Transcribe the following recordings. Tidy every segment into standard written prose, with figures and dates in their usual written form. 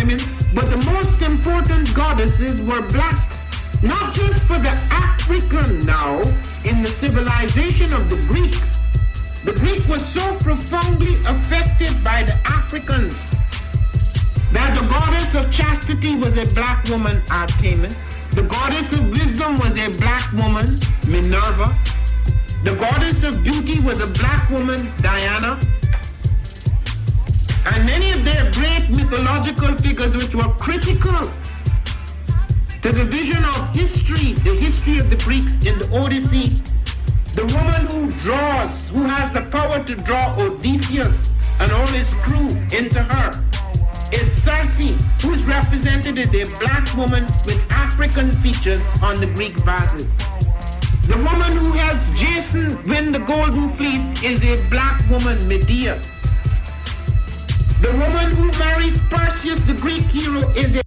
women, but the most important goddesses were black. Not just for the African now, in the civilization of the Greek. The Greek was so profoundly affected by the Africans that the goddess of chastity was a black woman, Artemis. The goddess of wisdom was a black woman, Minerva. The goddess of beauty was a black woman, Diana. And many of their great mythological figures which were critical to the vision of history, the history of the Greeks in the Odyssey. The woman who draws, who has the power to draw Odysseus and all his crew into her, is Circe, who is represented as a black woman with African features on the Greek vases. The woman who helps Jason win the Golden Fleece is a black woman, Medea. The woman who marries Perseus, the Greek hero, is a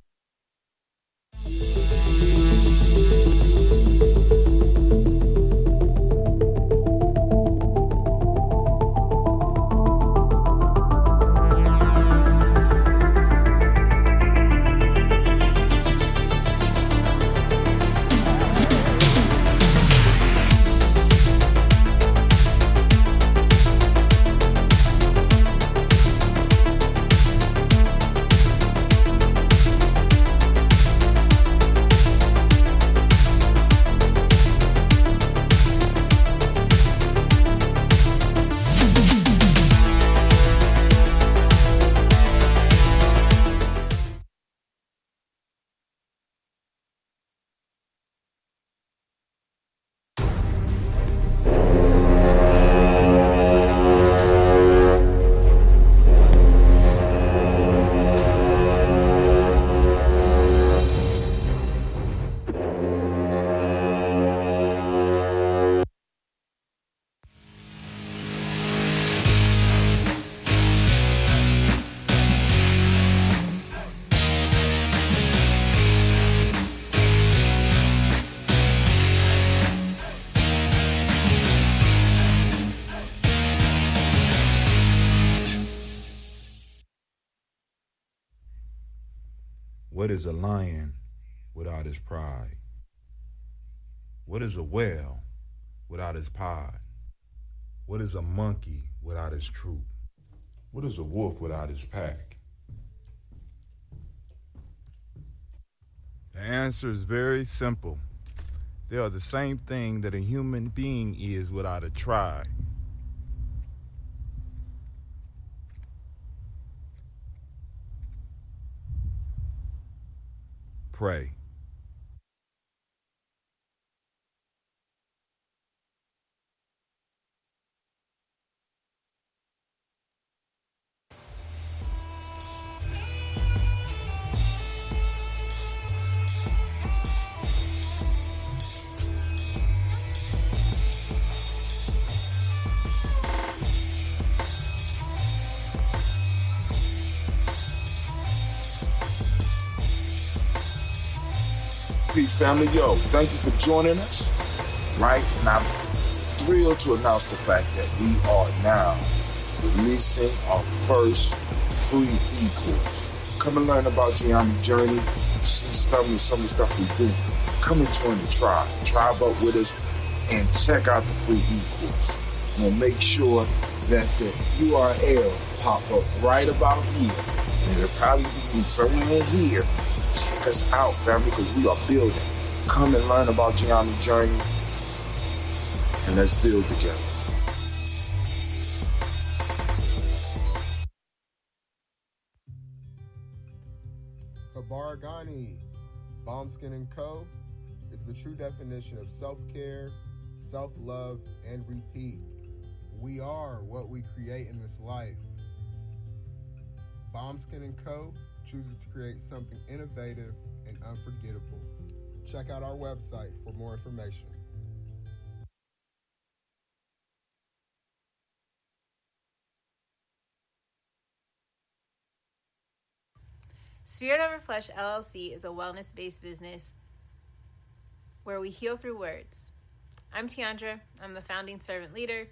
What is a lion without his pride? What is a whale without his pod? What is a monkey without his troop? What is a wolf without his pack? The answer is very simple. They are the same thing that a human being is without a tribe. Pray. Peace, family. Yo, thank you for joining us. Right? And I'm thrilled to announce the fact that we are now releasing our first free e-course. Come and learn about Gye-Nyame journey, see some of the stuff we do. Come and join the tribe. Tribe up with us and check out the free e-course. We'll make sure that the URL pop up right about here. And it'll probably be somewhere in here. Check us out, family, because we are building. Come and learn about Gye-Nyame journey, and let's build together. Kabaragani, Bombskin & Co. is the true definition of self-care, self-love, and repeat. We are what we create in this life. Bombskin & Co. chooses to create something innovative and unforgettable. Check out our website for more information. Spirit Over Flesh LLC is a wellness-based business where we heal through words. I'm Tiandra. I'm the founding servant leader.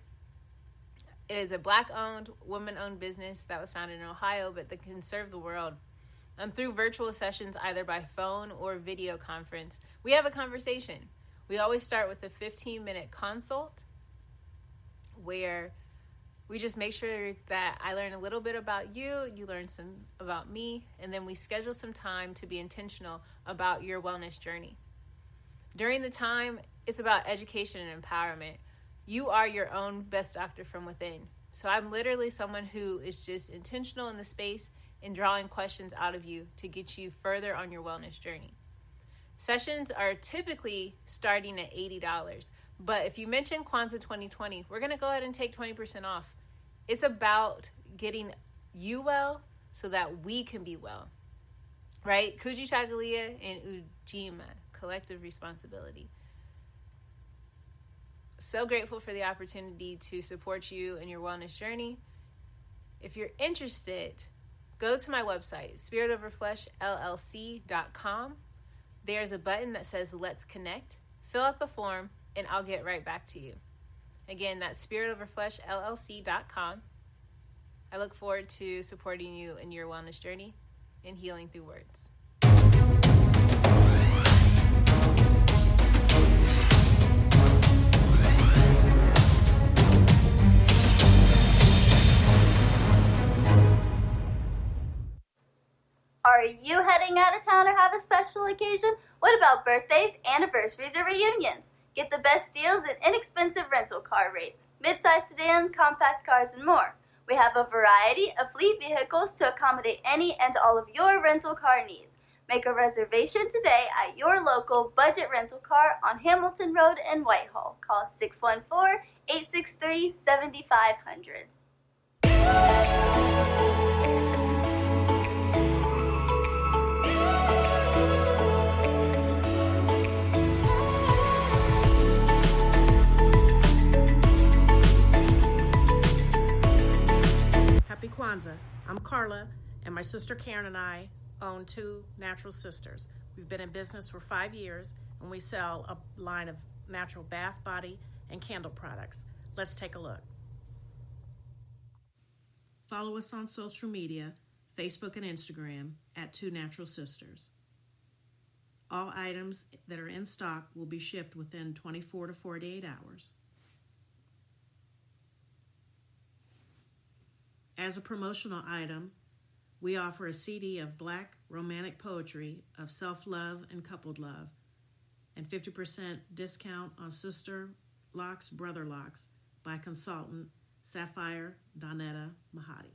It is a Black-owned, woman-owned business that was founded in Ohio, but that can serve the world. Through virtual sessions, either by phone or video conference, we have a conversation. We always start with a 15-minute consult where we just make sure that I learn a little bit about you, you learn some about me, and then we schedule some time to be intentional about your wellness journey. During the time, it's about education and empowerment. You are your own best doctor from within. So I'm literally someone who is just intentional in the space and drawing questions out of you to get you further on your wellness journey. Sessions are typically starting at $80. But if you mention Kwanzaa 2020, we're going to go ahead and take 20% off. It's about getting you well so that we can be well, right? Kujichagulia and Gye-Nyame, collective responsibility. So grateful for the opportunity to support you in your wellness journey. If you're interested, go to my website, spiritoverfleshllc.com. There's a button that says Let's Connect. Fill out the form, and I'll get right back to you. Again, that's spiritoverfleshllc.com. I look forward to supporting you in your wellness journey and healing through words. Are you heading out of town or have a special occasion? What about birthdays, anniversaries, or reunions? Get the best deals and inexpensive rental car rates, midsize sedans, compact cars, and more. We have a variety of fleet vehicles to accommodate any and all of your rental car needs. Make a reservation today at your local budget rental car on Hamilton Road in Whitehall. Call 614-863-7500. Happy Kwanzaa. I'm Carla, and my sister Karen and I own Two Natural Sisters. We've been in business for 5 years, and we sell a line of natural bath, body, and candle products. Let's take a look. Follow us on social media, Facebook and Instagram, at Two Natural Sisters. All items that are in stock will be shipped within 24 to 48 hours. As a promotional item, we offer a CD of Black romantic poetry of self-love and coupled love, and 50% discount on Sister Locks, Brother Locks by consultant Sapphire Donetta Mahadi.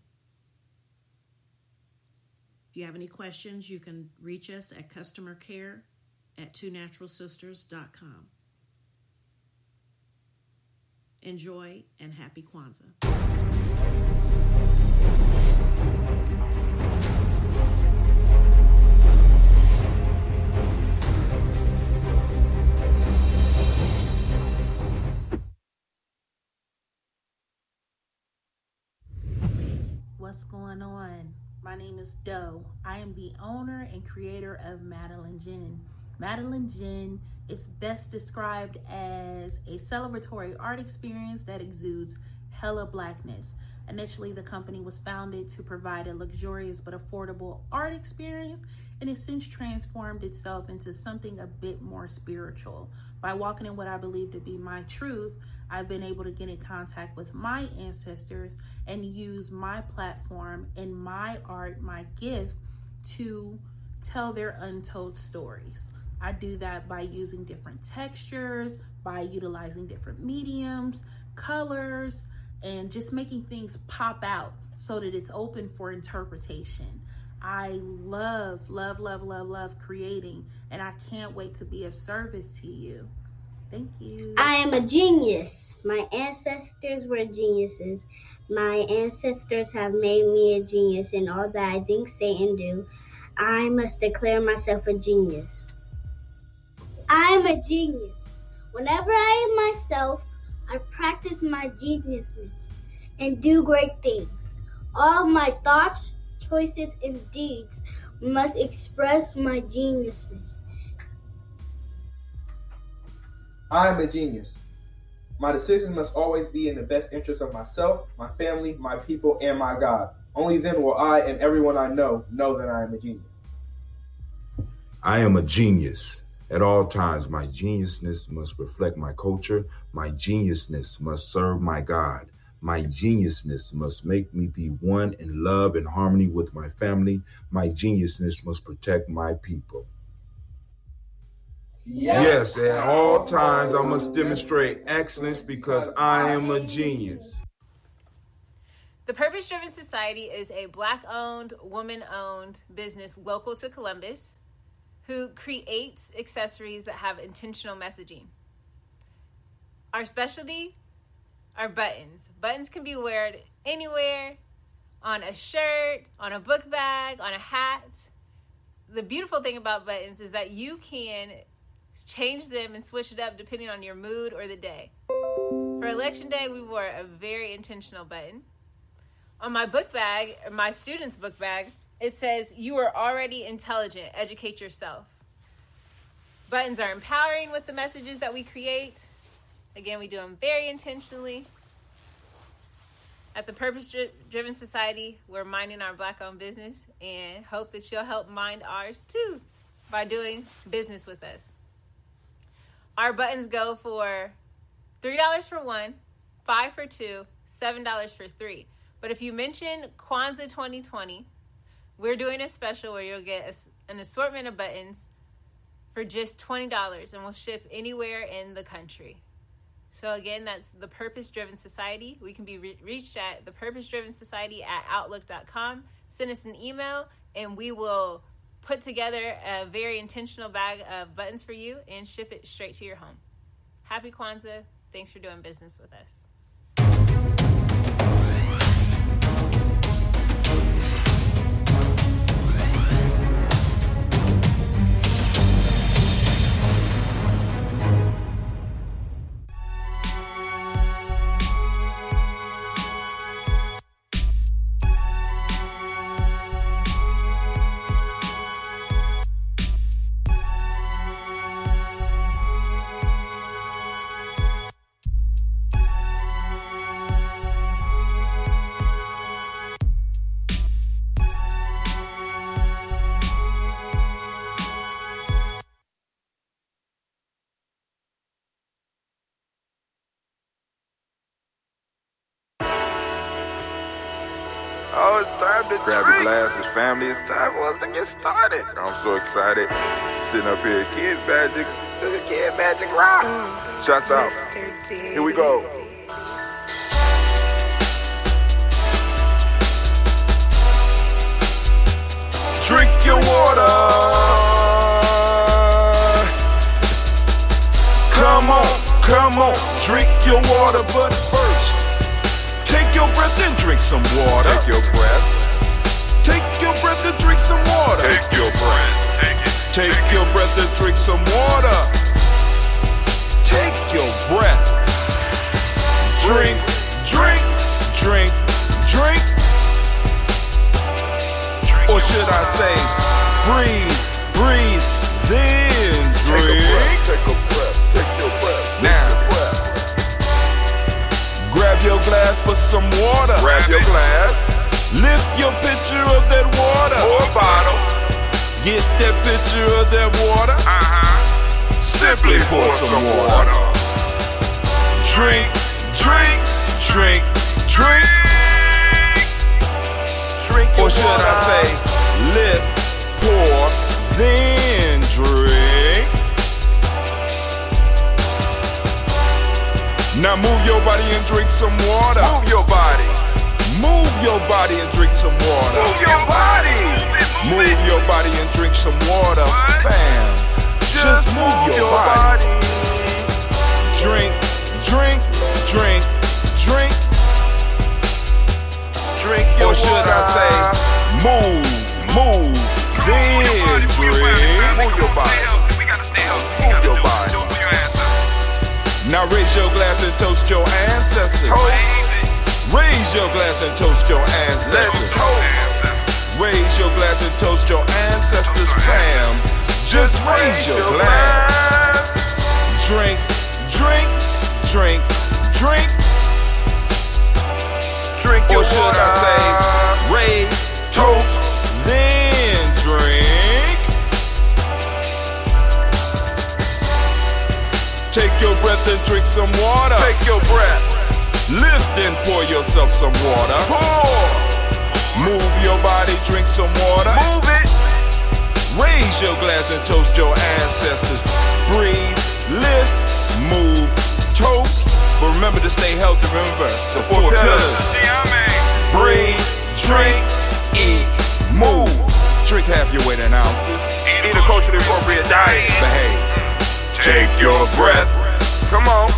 If you have any questions, you can reach us at customercare@twonaturalsisters.com. Enjoy and happy Kwanzaa. What's going on? My name is Doe. I am the owner and creator of Madeline Gin. Madeline Gin is best described as a celebratory art experience that exudes hella blackness. Initially, the company was founded to provide a luxurious but affordable art experience, and it's since transformed itself into something a bit more spiritual. By walking in what I believe to be my truth, I've been able to get in contact with my ancestors and use my platform and my art, my gift, to tell their untold stories. I do that by using different textures, by utilizing different mediums, colors, and just making things pop out so that it's open for interpretation. I love creating, and I can't wait to be of service to you. Thank you. I am a genius. My ancestors were geniuses. My ancestors have made me a genius in all that I think, say, and do. I must declare myself a genius. I am a genius. Whenever I am myself, I practice my geniusness and do great things. All my thoughts, choices, and deeds must express my geniusness. I am a genius. My decisions must always be in the best interest of myself, my family, my people, and my God. Only then will I and everyone I know that I am a genius. I am a genius. At all times, my geniusness must reflect my culture. My geniusness must serve my God. My geniusness must make me be one in love and harmony with my family. My geniusness must protect my people. Yes, at all times I must demonstrate excellence because I am a genius. The Purpose Driven Society is a Black-owned, woman-owned business local to Columbus who creates accessories that have intentional messaging. Our specialty are buttons. Buttons can be worn anywhere, on a shirt, on a book bag, on a hat. The beautiful thing about buttons is that you can change them and switch it up depending on your mood or the day. For Election Day, we wore a very intentional button. On my book bag, or my student's book bag, it says, "You are already intelligent, educate yourself." Buttons are empowering with the messages that we create. Again, we do them very intentionally. At the Purpose Driven Society, we're minding our Black-owned business and hope that you'll help mind ours too by doing business with us. Our buttons go for $3 for one, $5 for two, $7 for three. But if you mention Kwanzaa 2020, we're doing a special where you'll get an assortment of buttons for just $20, and we'll ship anywhere in the country. So again, that's the Purpose Driven Society. We can be reached at thepurposedrivensociety@outlook.com. Send us an email, and we will put together a very intentional bag of buttons for you and ship it straight to your home. Happy Kwanzaa. Thanks for doing business with us. Oh, it's time to grab your glasses, family. It's time for us to get started. I'm so excited. Sitting up here, Kid Magic Rock. Shots out. Here we go. Drink your water. Come on, drink your water, but first, take your breath and drink some water. Take your breath. Take your breath and drink some water. Take your breath. Take your breath and drink some water. Take your breath. Drink. Or should I say, breathe, then drink. Take a breath. Take your breath. Now, grab your glass for some water. Grab your glass. Lift your pitcher of that water. Or a bottle. Get that pitcher of that water. Simply pour some water. Drink. Or should I say, lift, pour, then drink. Now move your body and drink some water. Move your body. Move your body and drink some water. Move your body. Move your body and drink some water. Bam. Just move your body. Drink. Or should I say, move, then drink. Move your body. Move your body. Now raise your glass and toast your ancestors. Raise your glass and toast your ancestors. Raise your glass and toast your ancestors, fam. Just raise your glass. Drink. Or should I say, raise, toast, then drink. some water. Take your breath. Lift and pour yourself some water. Pour. Move your body, drink some water. Move it. Raise your glass and toast your ancestors. Breathe, lift, move, toast. But remember to stay healthy. Remember the four pillars. Breathe, drink, eat, move. Drink half your weight in ounces. Eat a culturally appropriate diet. Behave. Take your breath. Come on.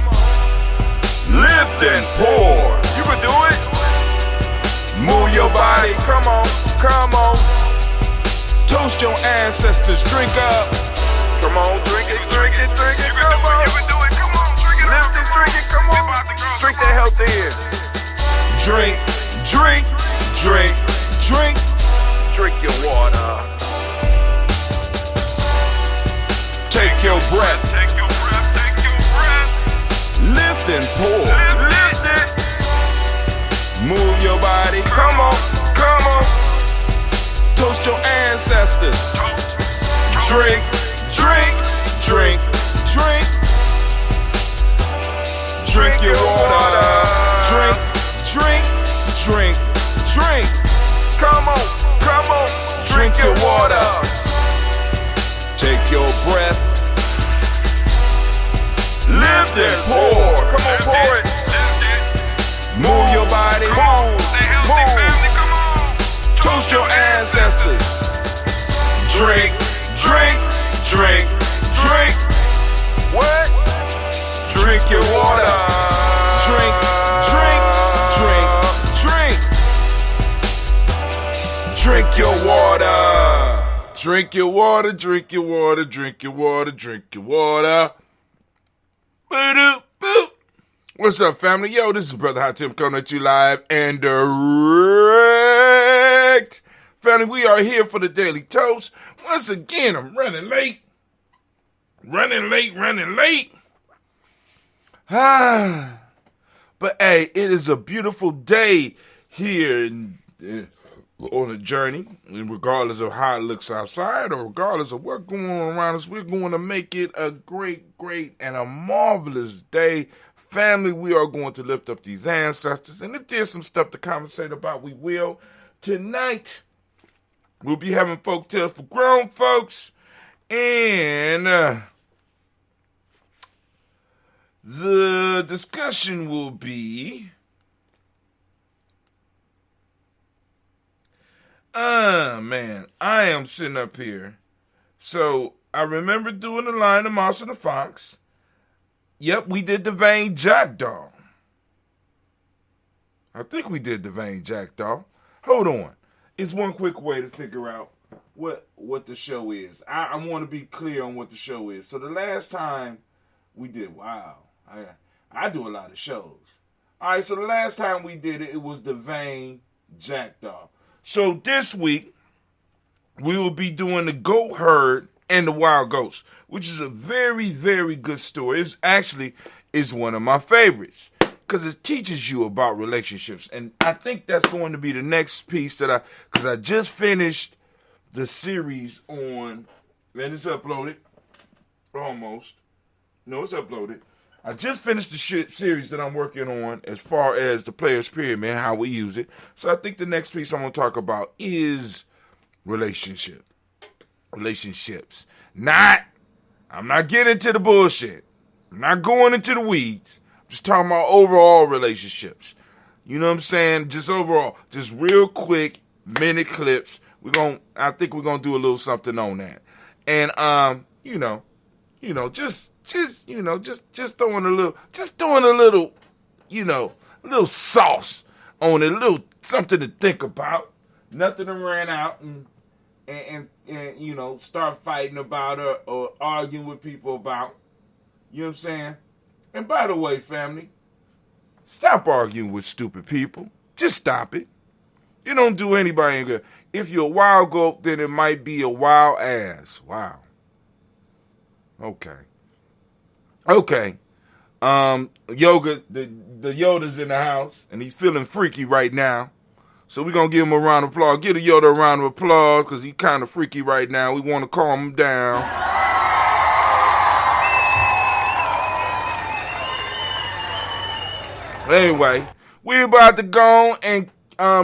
Lift and pour. You can do it. Move your body. Come on. Come on. Toast your ancestors. Drink up. Come on. Drink it. Drink it. Drink it. Come on. You can do it. Come on. Drink it. Lift it. Drink it. Come on. Drink that health in. Drink. Drink. Drink. Drink. Drink your water. Take your breath. Take your breath. Take your breath. Lift and pour. Lift it. Move your body. Come on. Come on. Toast your ancestors. Drink. Drink. Drink. Drink. Drink your water. Drink. Drink. Drink. Drink. Come on. Come on. Drink your water. Take your breath. Lift and pour. Come on, pour it. Move your body. Move. Stay healthy, family. Come on. Toast your ancestors. Drink. Drink. Drink. Drink. What? Drink your water. Drink. Drink. Drink. Drink. Drink your water. Drink your water, drink your water, drink your water, drink your water. Boop, boop. What's up, family? Yo, this is Brother Hot Tim coming at you live and direct. Family, we are here for the Daily Toast. Once again, I'm running late. Running late. But hey, it is a beautiful day here on a journey, and regardless of how it looks outside or regardless of what's going on around us, we're going to make it a great, and a marvelous day. Family, we are going to lift up these ancestors, and if there's some stuff to conversate about, we will. Tonight, we'll be having folk tales for grown folks, and the discussion will be man, I am sitting up here. So, I remember doing the Lion, the Mouse, and the Fox. Yep, we did the Vain Jackdaw. I think we did the Vain Jackdaw. Hold on. It's one quick way to figure out what the show is. I want to be clear on what the show is. So, the last time we did, I do a lot of shows. All right, so the last time we did it, it was the Vain Jackdaw. So this week, we will be doing the Goat Herd and the Wild Goats, which is a very, very good story. It's actually one of my favorites because it teaches you about relationships. And I think that's going to be the next piece because I just finished the series on, and it's uploaded, almost. No, it's uploaded. I just finished the series that I'm working on as far as the Players Pyramid, how we use it. So I think the next piece I'm going to talk about is relationships. I'm not getting into the bullshit. I'm not going into the weeds. I'm just talking about overall relationships. You know what I'm saying? Just overall, just real quick minute clips. I think we're going to do a little something on that. And, just throwing a little, a little sauce on it, a little something to think about. Nothing to run out and start fighting about or arguing with people about. You know what I'm saying? And by the way, family, stop arguing with stupid people. Just stop it. You don't do anybody any good. If you're a wild goat, then it might be a wild ass. Wow. Okay. Yoga, the Yoda's in the house, and he's feeling freaky right now. So we're going to give him a round of applause. Give the Yoda a round of applause, because he's kind of freaky right now. We want to calm him down. Anyway, we about to go and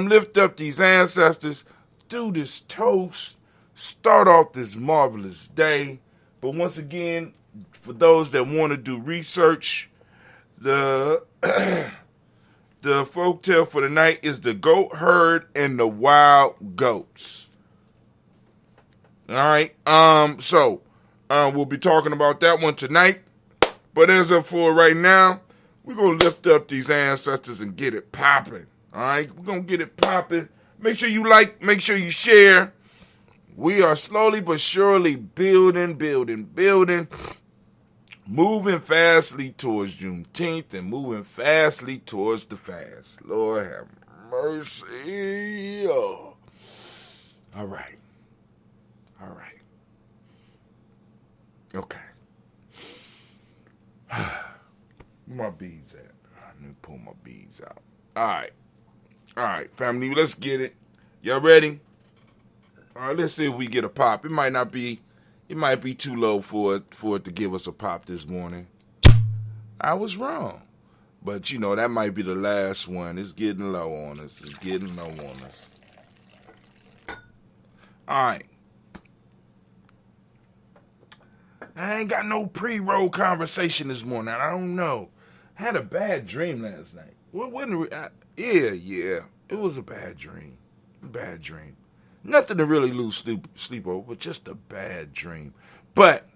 lift up these ancestors, do this toast, start off this marvelous day. But once again, for those that want to do research, the the folktale for the night is the goat herd and the wild goats. All right. So we'll be talking about that one tonight. But as of for right now, we're gonna lift up these ancestors and get it popping. All right, we're gonna get it popping. Make sure you like, make sure you share. We are slowly but surely building, moving fastly towards Juneteenth and moving fastly towards the fast. Lord have mercy. Oh. All right. Okay. Where my beads at? Let me pull my beads out. All right, family, let's get it. Y'all ready? All right, let's see if we get a pop. It might be too low for it to give us a pop this morning. I was wrong. But, that might be the last one. It's getting low on us. All right. I ain't got no pre-roll conversation this morning. I don't know. I had a bad dream last night. Yeah. It was a bad dream. Nothing to really lose sleep over, but just a bad dream. But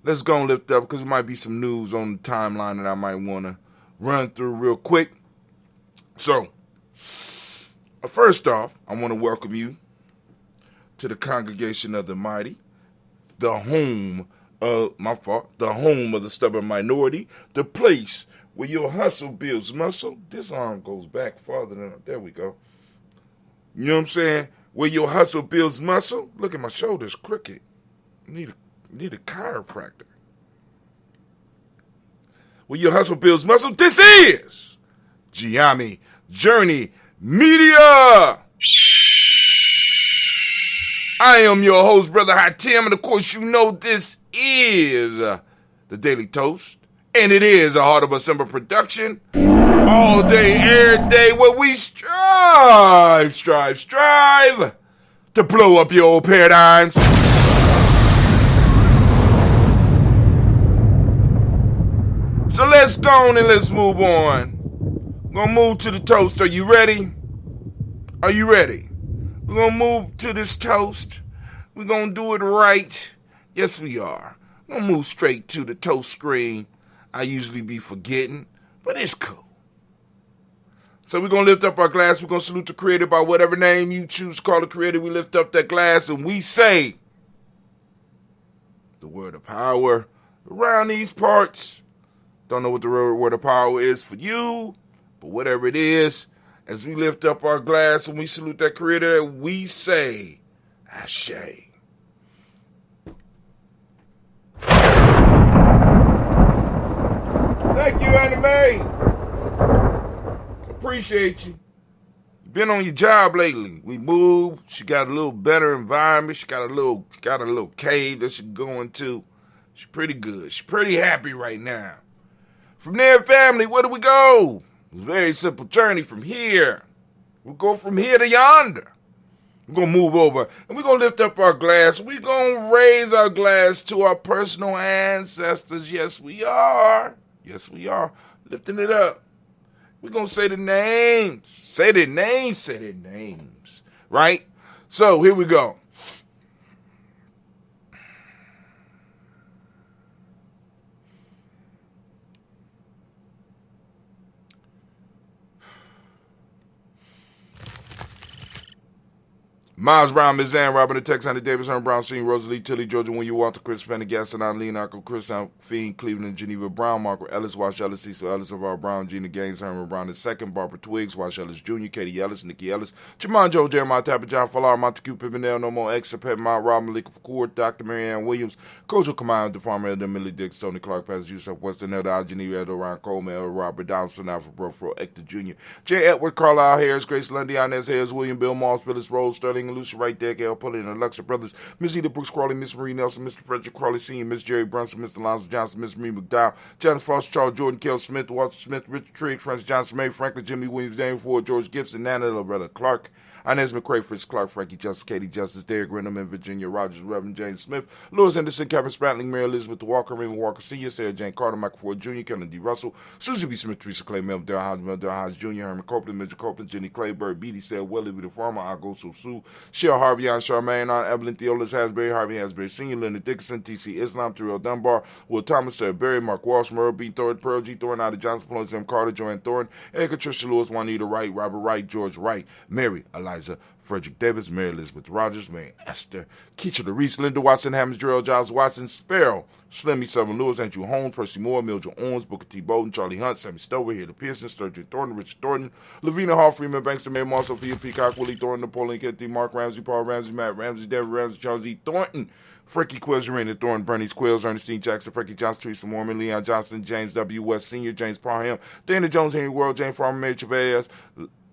let's go and lift up because there might be some news on the timeline that I might want to run through real quick. So, first off, I want to welcome you to the Congregation of the Mighty, the home of the stubborn minority, the place where your hustle builds muscle. This arm goes back farther than, there we go. You know what I'm saying? Where your hustle builds muscle. Look at my shoulders crooked. Need a chiropractor. Where your hustle builds muscle. This is Gye-Nyame Journey Media. I am your host, Brother Hatim, and of course you know this is the Daily Toast, and it is a Heart of December production, all day, every day, where we strive to blow up your old paradigms. So let's go on and let's move on. We're going to move to the toast. Are you ready? We're going to move to this toast. We're going to do it right. Yes, we are. We're going to move straight to the toast screen. I usually be forgetting, but it's cool. So we're going to lift up our glass. We're going to salute the Creator by whatever name you choose to call the Creator. We lift up that glass and we say the word of power around these parts. Don't know what the word of power is for you, but whatever it is, as we lift up our glass and we salute that Creator, we say, Ashe. Thank you, Anime. Appreciate you. You've been on your job lately. We moved. She got a little better environment. She got a little cave that she's going to. She's pretty good. She's pretty happy right now. From there, family, where do we go? It's a very simple journey from here. We'll go from here to yonder. We're going to move over, and we're going to lift up our glass. We're going to raise our glass to our personal ancestors. Yes, we are. Lifting it up. We're going to say the names. Say their names. Right? So, here we go. Miles Brown, Ms. Ann, Robin, the Tex, Andy Davis, Herman Brown, Senior, Rosalie, Tilly, Georgia, When You Walter, Chris Pendergast, and Leonardo, Chris Fiend, Cleveland, Geneva Brown, Margaret Ellis, Wash Ellis, Cecil Ellis, LeVar Brown, Gina Gaines, Herman Brown II, Barbara Twiggs, Wash Ellis Jr., Katie Ellis, Nikki Ellis, Jamon Joe, Jeremiah Tapper, John Fallar, Montague, Pippinell, No More X, Pet Mount, Rob Malika Foucault, Dr. Marianne Williams, Kojo Kamau, the Farmer, Elder Millie Dix, Tony Clark, Pastor Yusuf, Western Elder, Al Geneva, Elder Ryan Coleman, Elder Robert Downson, Alfred Brofro, Hector Jr., J. Edward, Carlisle Harris, Grace Lundy, Inez Harris, William Bill Moss, Phyllis Rose, Sterling King and Lucy Wright, Derek L. Pulley, and Alexa Brothers, Miss Edith Brooks Crawley, Miss Marie Nelson, Mr. Frederick Crawley Sr., Miss Jerry Brunson, Mr. Alonzo Johnson, Miss Marie McDowell, Janice Foster, Charles Jordan, Kel Smith, Walter Smith, Richard Trigg, Francis Johnson, May Franklin, Jimmy Williams, Daniel Ford, George Gibson, Nana Loretta Clark, Inez McCray, Fritz Clark, Frankie Justice, Katie Justice, Derek Renham, and Virginia Rogers, Reverend James Smith, Louis Anderson, Kevin Spratling, Mary Elizabeth Walker, Raymond Walker Sr., Sarah Jane Carter, Michael Ford Jr., Kevin D. Russell, Susie B. Smith, Teresa Clay, Mel Dale Hodge Jr., Herman Copeland, Mitchell Copeland, Jenny Clayburg, Beatty Sale, Willie the Farmer, Agoso Sue, Shell Harvey, Ann Charmaine, Aunt Evelyn Theolis, Hasbury, Harvey Hasbury Sr., Leonard Dickinson, T.C. Islam, Terrell Dunbar, Will Thomas, Sarah Berry, Mark Walsh, Merle B. Thornton, Pearl G. Thornton, Ida Johnson, Florence M. Carter, Joanne Thornton, Edgar Tricia Lewis, Juanita Wright, Robert Wright, George Wright, Mary Eliza, Frederick Davis, Mary Elizabeth Rogers, Mary Esther, Keisha DeReese, Linda Watson, Hammond, Gerald Giles Watson, Sparrow, Slimmy, Southern Lewis, Andrew Holmes, Percy Moore, Mildred Owens, Booker T. Bolden, Charlie Hunt, Sammy Stover, Hilda Pearson, Sturgeon Thornton, Richard Thornton, Lavina Hall, Freeman Banks, Mary Moss, Sophia Peacock, Willie Thornton, Napoleon Kennedy, Mark Ramsey, Paul Ramsey, Matt Ramsey, David Ramsey, Charles E. Thornton, Frankie Quills, Urena Thornton, Bernice Quills, Ernestine Jackson, Frankie Johnson, Teresa Mormon, Leon Johnson, James W. West Sr., James Parham, Dana Jones, Henry World, Jane Farmer, Mary Chavez,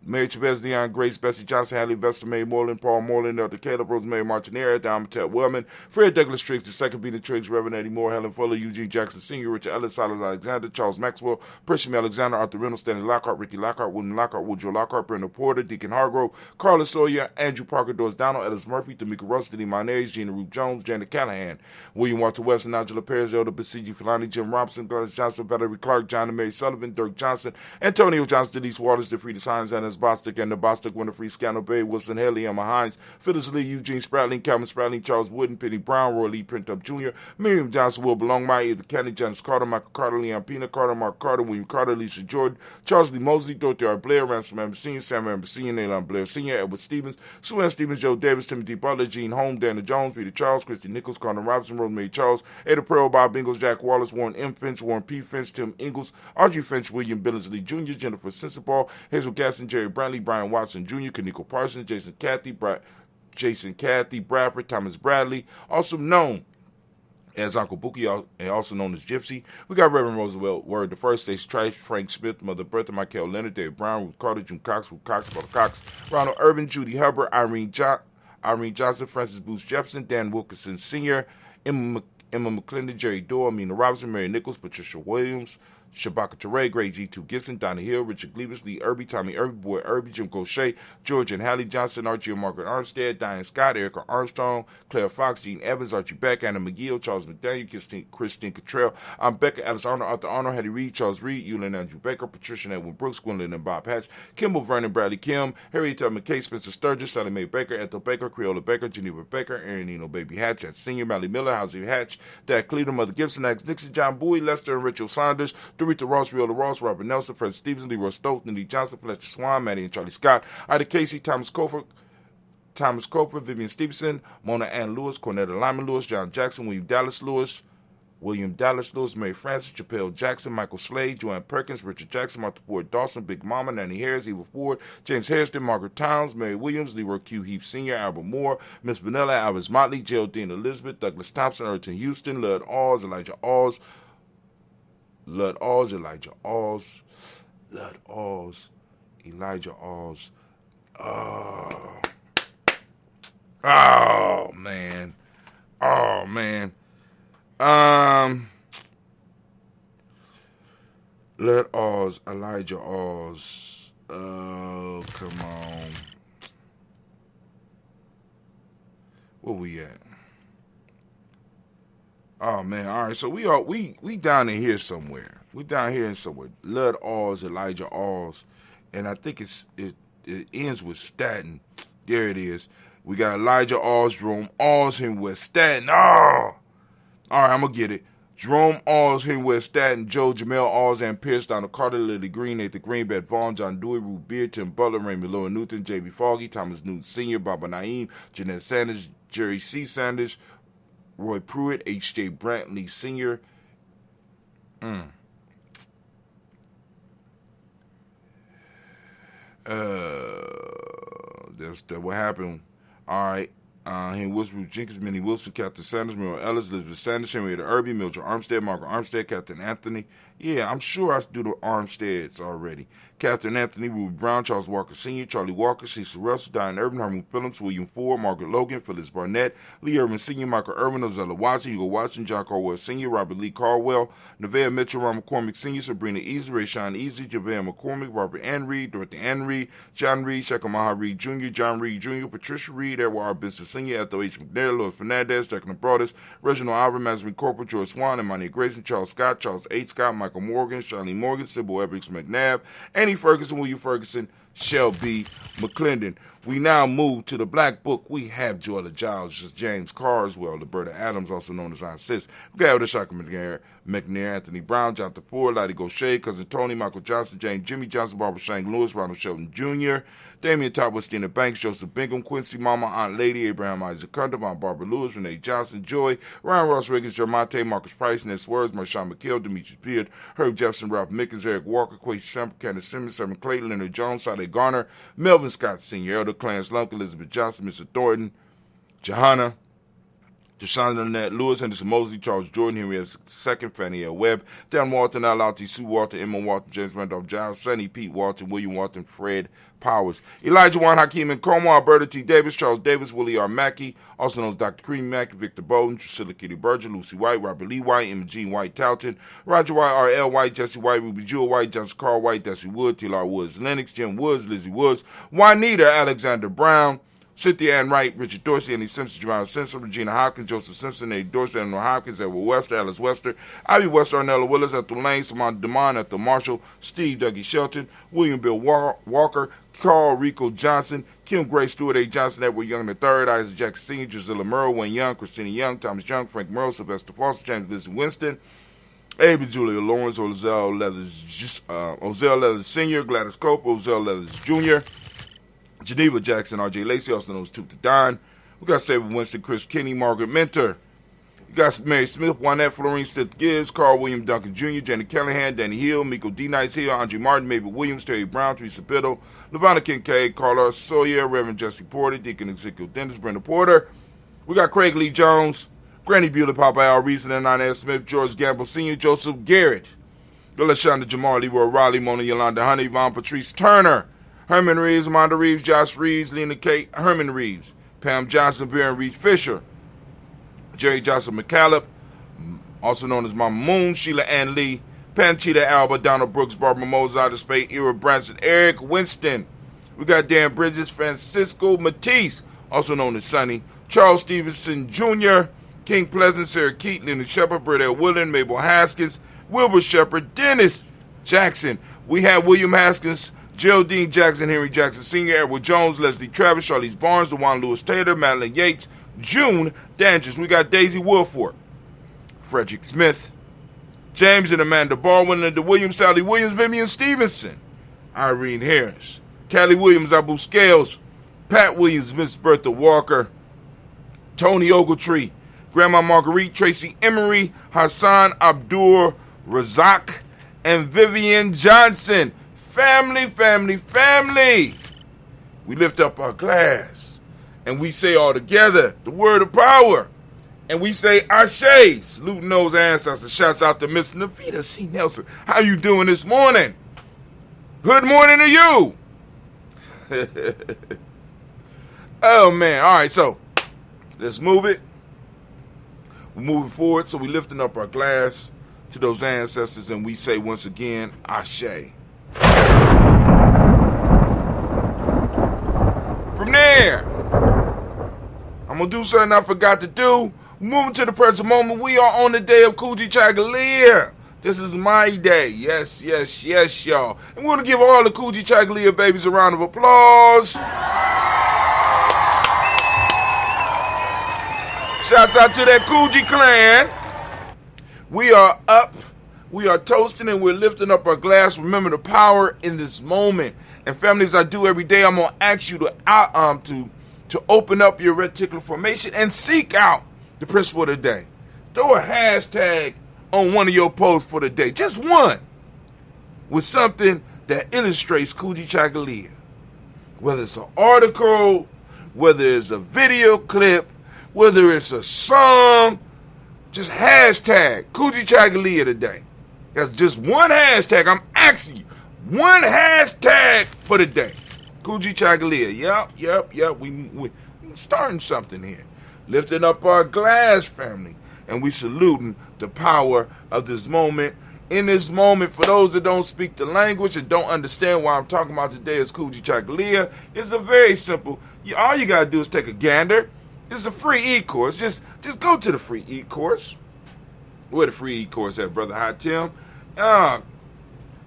Mary Chavez, Leon Grace, Bessie Johnson, Hallie Vester, May Moreland, Paul Moreland, Elder Caleb, Rosemary Martinera, Don Ted Wellman, Fred Douglas Triggs, the second Peter Triggs, Reverend Eddie Moore, Helen Fuller, Eugene Jackson Sr., Richard Ellis, Silas Alexander, Charles Maxwell, Percy Alexander, Arthur Reynolds, Stanley Lockhart, Ricky Lockhart, William Lockhart, Woodrow Lockhart, Brenda Porter, Deacon Hargrove, Carla Sawyer, Andrew Parker, Doris Donald, Ellis Murphy, Tamika Russ, Denny Mayonnaise, Gina Ruth Jones, Janet Callahan, William Walter Weston, Angela Perez, Elder Basiji Filani, Jim Robinson, Gladys Johnson, Valerie Clark, John and Mary Sullivan, Dirk Johnson, Antonio Johnson, Denise Waters, DeFrida Hines, Anna Bostic, and the Bostic, Winifred Scannell Bay, Wilson Haley, Emma Hines, Phyllis Lee, Eugene Spratling, Calvin Spratling, Charles Wooden, Penny Brown, Roy Lee Printup Jr., Miriam Johnson, Will Belong, Maya, the County, Janice Carter, Michael Carter, Leon Pina Carter, Mark Carter, William Carter, Lisa Jordan, Charles Lee Mosley, Dorothy R. Blair, Ransom Amber Sr., Sam Amber Sr., Nayland Blair Sr., Edward Stevens, Sue Ann Stevens, Joe Davis, Timothy Butler, Gene Holmes, Dana Jones, Peter Charles, Christy Nichols, Connor Robinson, Rosemary Charles, Ada Pearl, Bob Ingalls, Jack Wallace, Warren M. Finch, Warren P. Finch, Tim Ingalls, Audrey Finch, William Billingsley Jr., Jennifer Sensible, Hazel Gaston, Jerry Brantley, Brian Watson Jr., Kaniko Parsons, Jason Cathy, Bradford, Thomas Bradley, also known as Uncle Bookie, and also known as Gypsy. We got Reverend Roosevelt Word the First, Stacey Trice, Frank Smith, Mother Bertha, Michael Leonard, Dave Brown, Ruth Carter, June Cox, Ruth Cox, Paula Cox, Ronald Urban, Judy Hubbard, Irene Johnson, Francis Booth Jefferson, Dan Wilkinson Sr., Emma McClendon, Jerry Dorr, Amina Robinson, Mary Nichols, Patricia Williams, Shabaka Teray, Greg G2 Gibson, Donna Hill, Richard Gleavis, Lee Irby, Tommy Irby, Boy Irby, Jim Gaucher, George and Hallie Johnson, Archie and Margaret Armstead, Diane Scott, Erica Armstrong, Claire Fox, Gene Evans, Archie Beck, Anna McGill, Charles McDaniel, Christine Cottrell, Becca, Alice Arnold, Arthur Arnold, Hattie Reed, Charles Reed, Eulin Andrew Baker, Patricia and Edwin Brooks, Gwendolyn and Bob Hatch, Kimball Vernon, Bradley Kim, Harriet Tubman McKay, Spencer Sturgis, Sally Mae Baker, Ethel Baker, Creola Baker, Geneva Baker, Aaron Eno Baby Hatch, that's Senior, Mally Miller, Housie Hatch, Dad Cleveland, Mother Gibson, Alex Nixon, John Bowie, Lester and Richard Saunders, Dorita Ross, Riola Ross, Robert Nelson, Fred Stevens, Leroy Stokes, Lee Johnson, Fletcher Swan, Maddie and Charlie Scott, Ida Casey, Thomas Cofer, Vivian Stevenson, Mona Ann Lewis, Cornetta Lyman Lewis, John Jackson, William Dallas Lewis, Mary Francis, Chappelle Jackson, Michael Slade, Joanne Perkins, Richard Jackson, Martha Ford Dawson, Big Mama, Nanny Harris, Eva Ford, James Harrison, Margaret Towns, Mary Williams, Leroy Q. Heap Sr., Albert Moore, Miss Vanilla, Alice Motley, Geraldine Elizabeth, Douglas Thompson, Erton Houston, Lud Oz, Elijah Oz, Elijah Oz. Oh, man. Lud Oz, Elijah Oz. Oh, come on. Where we at? Oh man! All right, so we down in here somewhere. We down here in somewhere. Lud Oz, Elijah Oz, and I think it ends with Staten. There it is. We got Elijah Oz, Jerome Oz, and West Staten. Oh, all right, I'm gonna get it. Jerome Oz, here West Staten, Joe Jamel Oz, and Pierce, Donald Carter, Lily Green, Nathan Greenbed, Vaughn, John Dewey, Ruth Beard, Tim Butler, Raymond Lower Newton, J.B. Foggy, Thomas Newton Sr., Baba Naeem, Jeanette Sanders, Jerry C. Sanders, Roy Pruitt, H.J. Brantley Sr. That's what happened. All right. Henry Wilson, Jenkins, Minnie Wilson, Captain Sanders, Muriel Ellis, Elizabeth Sanders, Henrietta Irby, Mildred Armstead, Margaret Armstead, Captain Anthony. Yeah, I'm sure I do the Armsteads already. Catherine Anthony, Ruby Brown, Charles Walker Sr., Charlie Walker, Cecil Russell, Diane Irvin, Herman Phillips, William Ford, Margaret Logan, Phyllis Barnett, Lee Irvin Sr., Michael Irvin, Ozella Watson, Hugo Watson, John Caldwell Sr., Robert Lee Caldwell, Nevaeh Mitchell, Ron McCormick Sr., Sabrina Easy, Rayshawn Easy, Javale McCormick, Robert Ann Reed, Dorothy Ann Reed, John Reed, Shekamaha Reed Jr., John Reed Jr., Patricia Reed, Edward R. Benson Sr., Ethel H. McNair, Louis Fernandez, Jacqueline Broadus, Reginald Alvin, Mazarin Corporal, George Swan, Imani Grayson, Charles Scott, Charles H. Scott, Michael Morgan, Charlene Morgan, Sybil Ebbings McNabb, Annie Ferguson, William Ferguson, Shelby McClendon. We now move to the Black Book. We have Joella Giles, James Carswell, Liberta Adams, also known as Aunt Sis. We got Elder Shaka McNair, Anthony Brown, Jonathan Ford, Lottie Gaucher, Cousin Tony, Michael Johnson, James Jimmy Johnson, Barbara Shane Lewis, Ronald Shelton Jr., Damian Top, Westina Banks, Joseph Bingham, Quincy Mama, Aunt Lady, Abraham Isaac Cundiff, Aunt Barbara Lewis, Renee Johnson, Joy, Ryan Ross Riggins, Jermonte, Marcus Price, Ness Words, Marshawn McKill, Demetrius Beard, Herb Jefferson, Ralph Mickens, Eric Walker, Quay Sample, Candace Simmons, Sermon Clayton, Leonard Jones, Sade Garner, Melvin Scott Sr., Elder Clarence Lunk, Elizabeth Johnson, Mr. Thornton, Johanna, Deshaun Lynette Lewis, Henderson Mosley, Charles Jordan, Henry II, Fannie L. Webb, Dan Walton, Al Alti, Sue Walton, Emma Walton, James Randolph Giles, Sonny Pete Walton, William Walton, Fred Powers, Elijah Juan Hakeem and Como, Alberta T. Davis, Charles Davis, Willie R. Mackey, also known as Dr. Cream Mackey, Victor Bowden, Drusilla Kitty Berger, Lucy White, Robert Lee White, Emma Jean White Talton, Roger White, R.L. White, Jesse White, Ruby Jewel White, Johnson Carl White, Desi Wood, T.L.R. Woods, Lennox, Jim Woods, Lizzie Woods, Juanita, Alexander Brown, Cynthia Ann Wright, Richard Dorsey, Annie Simpson, Jerome Simpson, Regina Hopkins, Joseph Simpson, Eddie Dorsey, Eleanor Hopkins, Edward Webster, Alice Webster, Ivy Webster, Arnella Willis, Ethel Lane, Simon DeMond, Ethel Marshall, Steve Dougie Shelton, William Bill Walker, Carl Rico Johnson, Kim Gray, Stewart A. Johnson, Edward Young III, Isaac Jackson Sr., Drusilla Murrow, Wayne Young, Christina Young, Thomas Young, Frank Murrow, Sylvester Foster, James Lizzie Winston, Abe Julia Lawrence, Ozell Leathers Sr., Gladys Cope, Ozell Leathers Jr., Geneva Jackson, R.J. Lacey, also known as Toot the Don. We got Sabre Winston, Chris Kinney, Margaret Mentor. We got Mary Smith, Juanette Florine, Seth Gibbs, Carl William Duncan Jr., Jenny Callahan, Danny Hill, Miko D. Nice Hill, Andre Martin, Mabel Williams, Terry Brown, Teresa Biddle, Lavonna Kincaid, Carla Sawyer, Reverend Jesse Porter, Deacon Ezekiel Dennis, Brenda Porter. We got Craig Lee Jones, Granny Bewley, Papa Al Reason, and Inez Smith, George Gamble Sr., Joseph Garrett, Galashonda Jamal, Leroy Riley, Mona Yolanda Honey, Yvonne Patrice Turner, Herman Reeves, Amanda Reeves, Josh Reeves, Lena Kate, Herman Reeves, Pam Johnson, Baron Reeves Fisher, Jerry Johnson McCallop, also known as Mama Moon, Sheila Ann Lee, Panchita Alba, Donald Brooks, Barbara Mozart, Spade, Ira Branson, Eric Winston. We got Dan Bridges, Francisco Matisse, also known as Sonny, Charles Stevenson Jr., King Pleasant, Sarah Keaton, Leonard Shepard, Britt L. Willen, Mabel Haskins, Wilbur Shepard, Dennis Jackson. We have William Haskins, Geraldine Jackson, Henry Jackson Sr., Edward Jones, Leslie Travis, Charlize Barnes, DeJuan Lewis Taylor, Madeline Yates, June Danges. We got Daisy Wilford, Frederick Smith, James and Amanda Baldwin, Linda Williams, Sally Williams, Vivian Stevenson, Irene Harris, Callie Williams, Abu Scales, Pat Williams, Miss Bertha Walker, Tony Ogletree, Grandma Marguerite, Tracy Emery, Hassan Abdul Razak, and Vivian Johnson. Family, family, family. We lift up our glass and we say all together the word of power. And we say Ashe, saluting those ancestors. Shouts out to Miss Navita C. Nelson. How you doing this morning? Good morning to you. Oh, man. All right, so let's move it. We're moving forward, so we're lifting up our glass to those ancestors, and we say once again, Ashe. From there, I'm going to do something I forgot to do. Moving to the present moment, we are on the day of Kujichagulia. This is my day. Yes, yes, yes, y'all. And we want to give all the Kujichagulia babies a round of applause. Shouts out to that Kuji clan. We are up. We are toasting and we're lifting up our glass. Remember the power in this moment. And families, I do every day. I'm gonna ask you to open up your reticular formation and seek out the principle of the day. Throw a hashtag on one of your posts for the day, just one, with something that illustrates Kujichagulia. Whether it's an article, whether it's a video clip, whether it's a song, just hashtag Kujichagulia today. That's just one hashtag. I'm asking you. One hashtag for the day. Kujichagulia. Yep. We starting something here. Lifting up our glass, family. And we saluting the power of this moment. In this moment, for those that don't speak the language and don't understand what I'm talking about today is Kujichagulia, it's a very simple. All you got to do is take a gander. It's a free e-course. Just go to the free e-course. Where the free e-course at, Brother High Tim?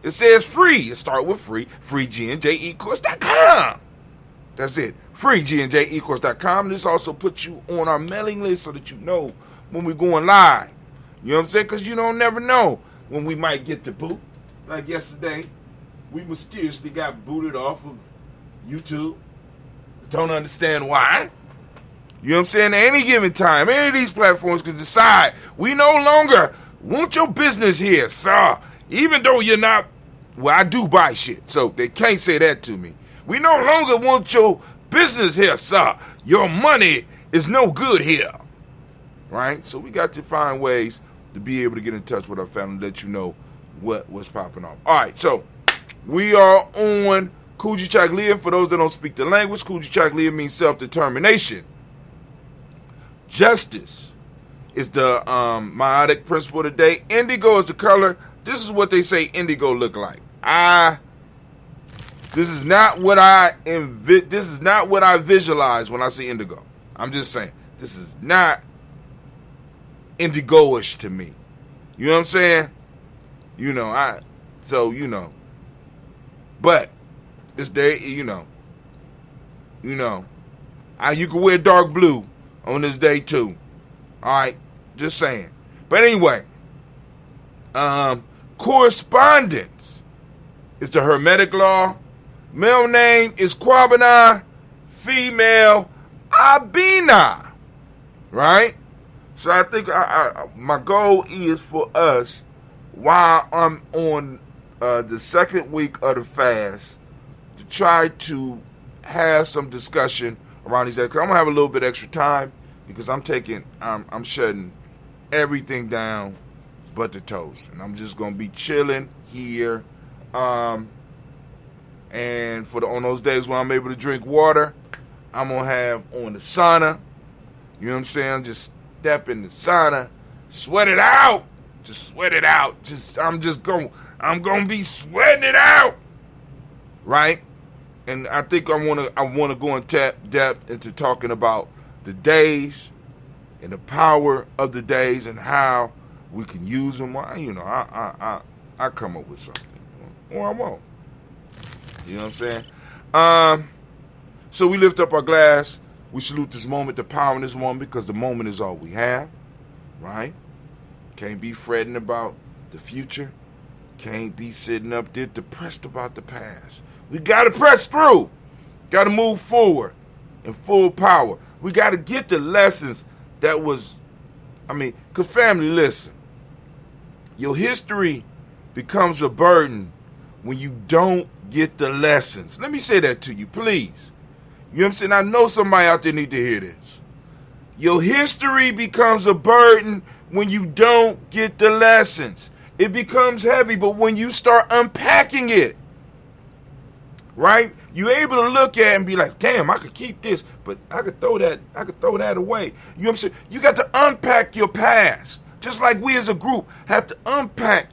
It says free. It start with free. FreeGNJEcourse.com. That's it. FreeGNJEcourse.com. This also puts you on our mailing list so that you know when we're going live. You know what I'm saying? Because you don't never know when we might get the boot. Like yesterday, we mysteriously got booted off of YouTube. Don't understand why. You know what I'm saying? At any given time, any of these platforms can decide we no longer want your business here, sir. Even though you're not, well, I do buy shit, so they can't say that to me. We no longer want your business here, sir. Your money is no good here. Right? So we got to find ways to be able to get in touch with our family, let you know what's popping off. All right, so we are on Kujichagulia. For those that don't speak the language, Kujichagulia means self-determination. Justice is the meiotic principle today. Indigo is the color. This is what they say indigo look like. This is not what I visualize when I see indigo. I'm just saying this is not indigo-ish to me. You know what I'm saying? But it's there. You can wear dark blue on this day too. All right, just saying. But anyway, correspondence is the Hermetic law. Male name is Kwabena, female Abina. Right? So I think my goal is for us, while I'm on the second week of the fast, to try to have some discussion around these days. Because I'm gonna have a little bit extra time because I'm shutting everything down but the toast, and I'm just gonna be chilling here. And on those days when I'm able to drink water, I'm gonna have on the sauna. You know what I'm saying? Just step in the sauna, sweat it out. Just sweat it out. I'm gonna be sweating it out, right? And I think I wanna go in depth into talking about the days and the power of the days and how we can use them. I come up with something, or I won't. You know what I'm saying? So we lift up our glass. We salute this moment, the power in this moment, because the moment is all we have, right? Can't be fretting about the future. Can't be sitting up there depressed about the past. We got to press through. Got to move forward in full power. We got to get the lessons because family, listen. Your history becomes a burden when you don't get the lessons. Let me say that to you, please. You know what I'm saying? I know somebody out there need to hear this. Your history becomes a burden when you don't get the lessons. It becomes heavy, but when you start unpacking it, right? You're able to look at it and be like, damn, I could keep this, but I could throw that away. You know what I'm saying? You got to unpack your past. Just like we as a group have to unpack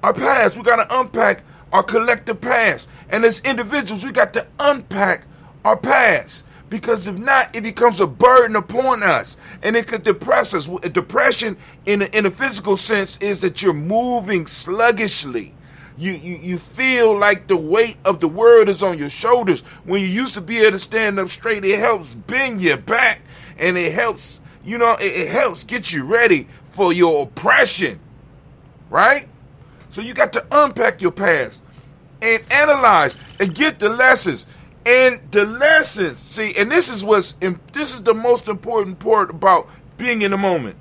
our past. We got to unpack our collective past. And as individuals, we got to unpack our past. Because if not, it becomes a burden upon us. And it could depress us. Depression in a physical sense is that you're moving sluggishly. You feel like the weight of the world is on your shoulders. When you used to be able to stand up straight, it helps bend your back. And it helps, it helps get you ready for your oppression. Right? So you got to unpack your past and analyze and get the lessons. And the lessons, see, and this is the most important part about being in the moment.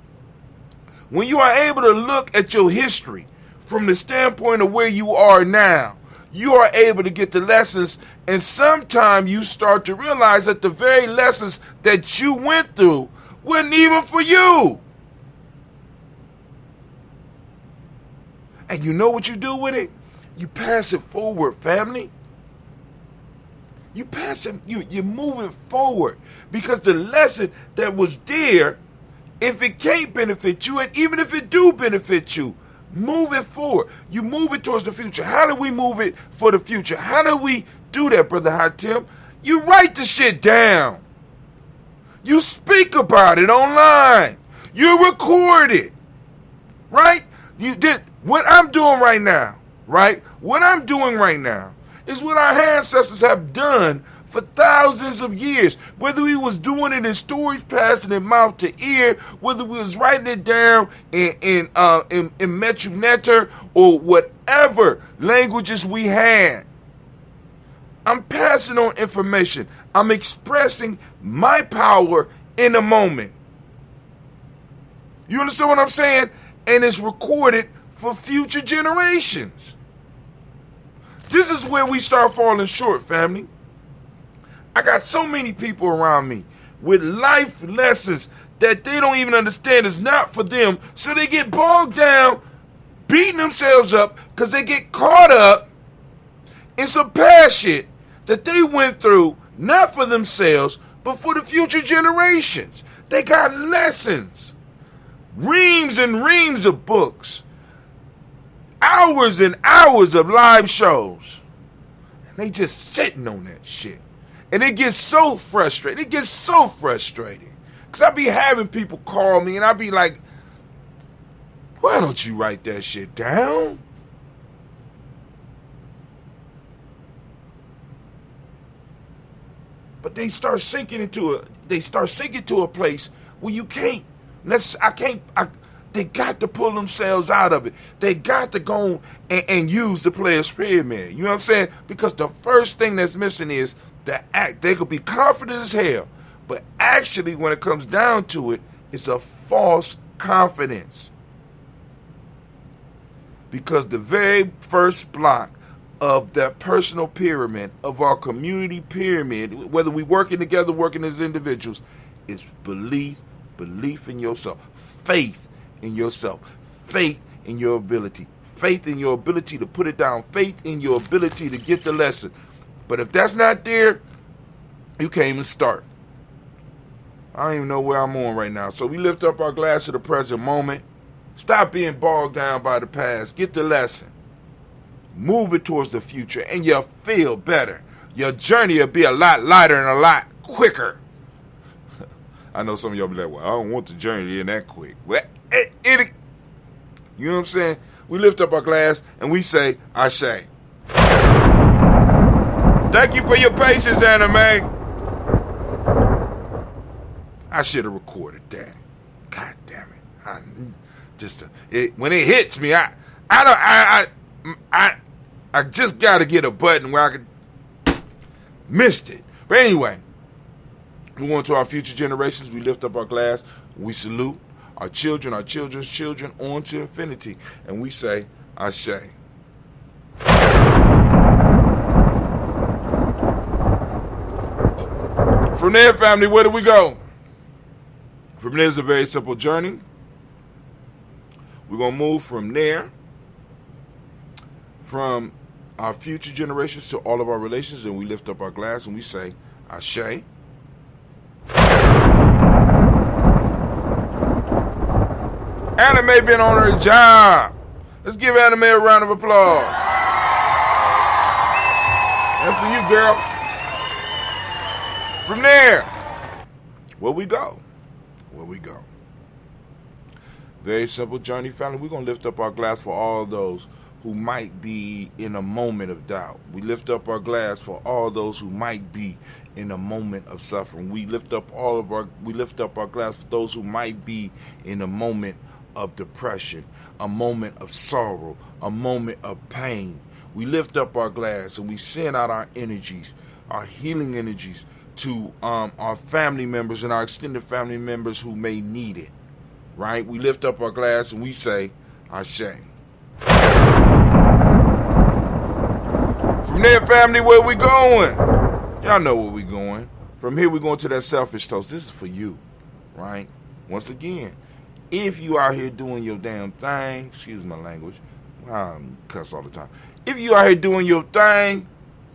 When you are able to look at your history from the standpoint of where you are now, you are able to get the lessons And sometimes you start to realize that the very lessons that you went through wasn't even for you. And you know what you do with it? You pass it forward, family. You pass it, you move it forward. Because the lesson that was there, if it can't benefit you, and even if it do benefit you, move it forward. You move it towards the future. How do we move it for the future? How do we do that, Brother Hatim? You write the shit down. You speak about it online. You record it. Right? You did what I'm doing right now. Right? What I'm doing right now is what our ancestors have done for thousands of years. Whether we was doing it in stories, passing it mouth to ear, whether we was writing it down in Metu Neter or whatever languages we had. I'm passing on information. I'm expressing my power in a moment. You understand what I'm saying? And it's recorded for future generations. This is where we start falling short, family. I got so many people around me with life lessons that they don't even understand is not for them. So they get bogged down, beating themselves up because they get caught up in some past shit that they went through, not for themselves, but for the future generations. They got lessons, reams and reams of books, hours and hours of live shows. And they just sitting on that shit. And it gets so frustrating. Because I be having people call me and I be like, why don't you write that shit down? But they start sinking to a place where you can't. They got to pull themselves out of it. They got to go and use the player's pyramid. You know what I'm saying? Because the first thing that's missing is the act. They could be confident as hell, but actually when it comes down to it, it's a false confidence. Because the very first block of that personal pyramid, of our community pyramid, whether we working together, working as individuals, is belief in yourself, faith in yourself, faith in your ability, faith in your ability to put it down, faith in your ability to get the lesson. But if that's not there, you can't even start. I don't even know where I'm on right now. So we lift up our glass to the present moment. Stop being bogged down by the past. Get the lesson. Move it towards the future, and you'll feel better. Your journey will be a lot lighter and a lot quicker. I know some of y'all be like, well, I don't want the journey in that quick. Well, you know what I'm saying? We lift up our glass, and we say, Ashe. Thank you for your patience, Anime. I should have recorded that. God damn it! When it hits me, I just got to get a button where I could missed it. But anyway, we want to our future generations. We lift up our glass. We salute our children, our children's children, on to infinity, and we say, Ashe. From there, family, where do we go? From there is a very simple journey. We're going to move from there, from our future generations to all of our relations, and we lift up our glass and we say, Ashe. Anime been on her job. Let's give Anime a round of applause. That's for you, girl. From there, where we go? Very simple journey, family. We're going to lift up our glass for all those who might be in a moment of doubt. We lift up our glass for all those who might be in a moment of suffering. We lift up our glass for those who might be in a moment of depression, a moment of sorrow, a moment of pain. We lift up our glass and we send out our energies, our healing energies, to our family members and our extended family members who may need it, right? We lift up our glass and we say, Ashe. From there, family, where we going? Y'all know where we going. From here, we going to that selfish toast. This is for you, right? Once again, if you out here doing your damn thing, excuse my language, I cuss all the time. If you out here doing your thing,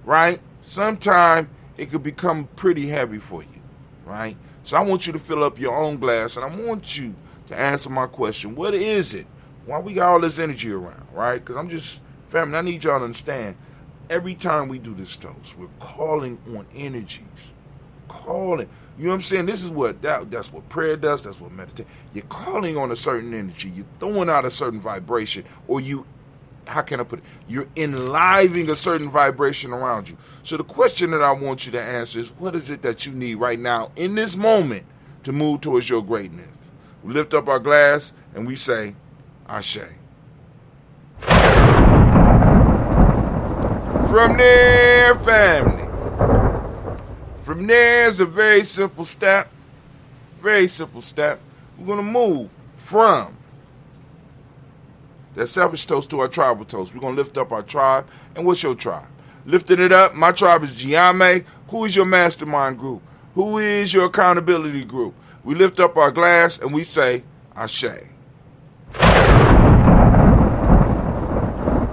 right, sometime it could become pretty heavy for you, right? So I want you to fill up your own glass, and I want you to answer my question. What is it? Why we got all this energy around, right? Because I'm just, family, I need y'all to understand, every time we do this toast, we're calling on energies. Calling. You know what I'm saying? This is what, that's what prayer does. That's what meditation. You're calling on a certain energy. You're throwing out a certain vibration. Or you, how can I put it? You're enlivening a certain vibration around you. So the question that I want you to answer is, what is it that you need right now in this moment to move towards your greatness? We lift up our glass and we say, Ashe. From there, family. From there is a very simple step. Very simple step. We're going to move from that selfish toast to our tribal toast. We're going to lift up our tribe. And what's your tribe? Lifting it up, my tribe is Gye-Nyame. Who is your mastermind group? Who is your accountability group? We lift up our glass and we say, Ashe.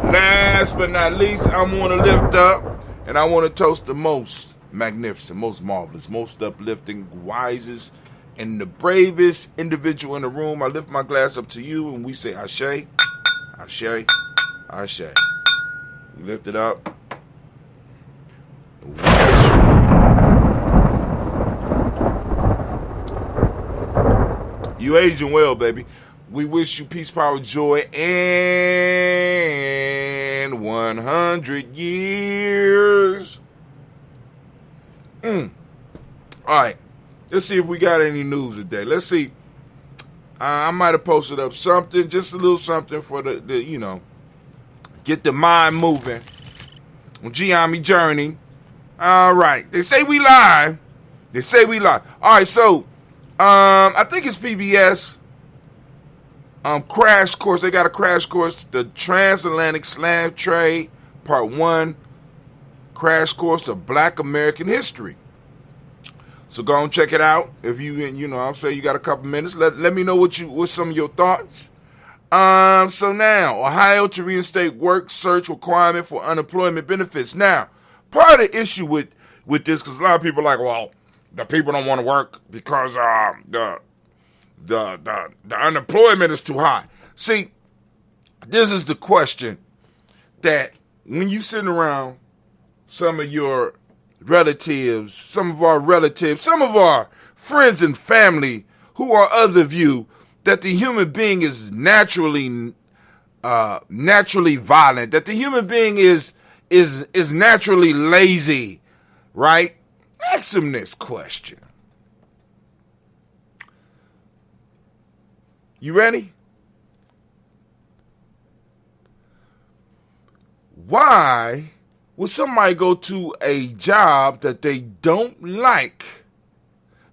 Last but not least, I want to lift up and I want to toast the most magnificent, most marvelous, most uplifting, wisest, and the bravest individual in the room. I lift my glass up to you and we say, Ashe, Ashe, Ashe. We lift it up. You aging well, baby. We wish you peace, power, joy, and 100 years. All right. Let's see if we got any news today. Let's see. I might have posted up something, just a little something for the you know, get the mind moving on Gye-Nyame journey. All right. They say we live. They say we live. All right. So, I think it's PBS. Crash course. They got a crash course. The Transatlantic Slave Trade, Part 1. Crash course of Black American history. So go and check it out. If you know, I'll say you got a couple minutes. Let me know what's some of your thoughts. So now, Ohio to reinstate work search requirement for unemployment benefits. Now, part of the issue with this, because a lot of people are like, well, the people don't want to work because the unemployment is too high. See, this is the question that when you sitting around some of your relatives, some of our friends and family who are of the view that the human being is naturally violent, that the human being is naturally lazy, right? Ask them this question. You ready? Why would somebody go to a job that they don't like,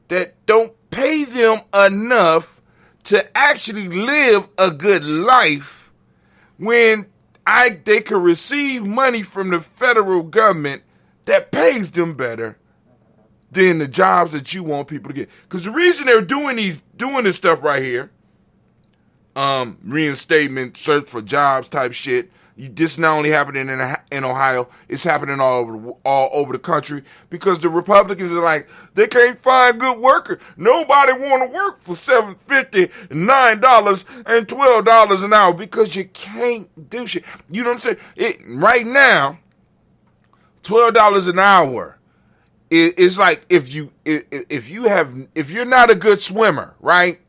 that don't pay them enough to actually live a good life, when they could receive money from the federal government that pays them better than the jobs that you want people to get? Because the reason they're doing this stuff right here, reinstatement, search for jobs type shit. This is not only happening in Ohio, it's happening all over the country, because the Republicans are like, they can't find good workers. Nobody want to work for $7.50, $9, and $12 an hour, because you can't do shit. You know what I'm saying? Right now, $12 an hour is like if you're not a good swimmer, right?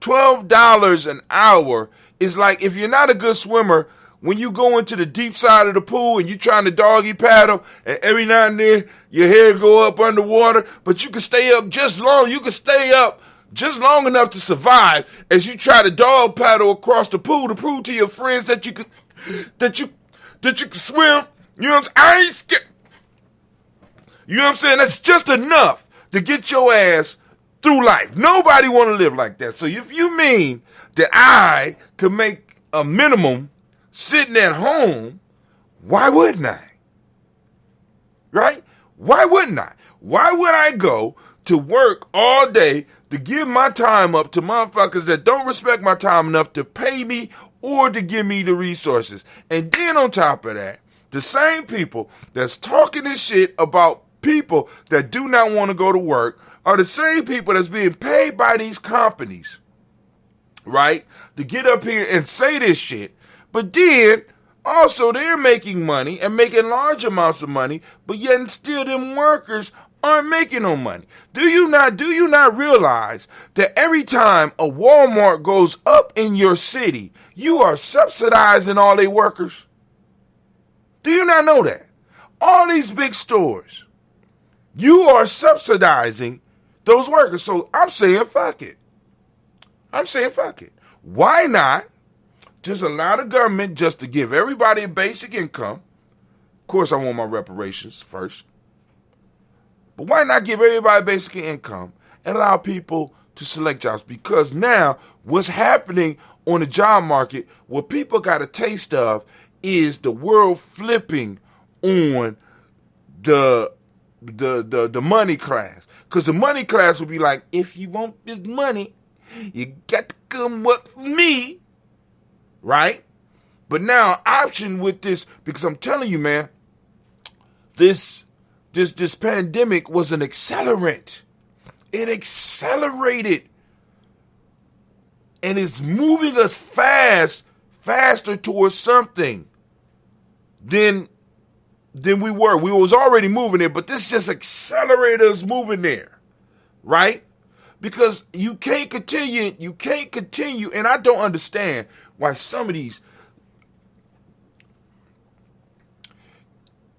$12 an hour is like if you're not a good swimmer. When you go into the deep side of the pool and you're trying to doggy paddle, and every now and then your head go up underwater, but you can stay up just long. You can stay up just long enough to survive as you try to dog paddle across the pool to prove to your friends that you can swim. You know what I'm saying? I ain't scared. You know what I'm saying? That's just enough to get your ass through life. Nobody want to live like that. So if you mean that I could make a minimum sitting at home, why wouldn't I? right? Why wouldn't I? Why would I go to work all day to give my time up to motherfuckers that don't respect my time enough to pay me or to give me the resources? And then on top of that, the same people that's talking this shit about people that do not want to go to work are the same people that's being paid by these companies, right, to get up here and say this shit. But then also they're making money and making large amounts of money, but yet and still them workers aren't making no money. Do you not realize that every time a Walmart goes up in your city, you are subsidizing all their workers? Do you not know that? All these big stores, you are subsidizing those workers. So I'm saying fuck it. Why not just allow the government just to give everybody a basic income? Of course, I want my reparations first. But why not give everybody basic income and allow people to select jobs? Because now what's happening on the job market, what people got a taste of is the world flipping on the money class. Because the money class would be like, if you want this money, you got to come with me, right? But now option with this, because I'm telling you, man, this pandemic was an accelerant. It accelerated. And it's moving us faster towards something than we were. We was already moving there, but this just accelerated us moving there, right? Because you can't continue, and I don't understand why some of these,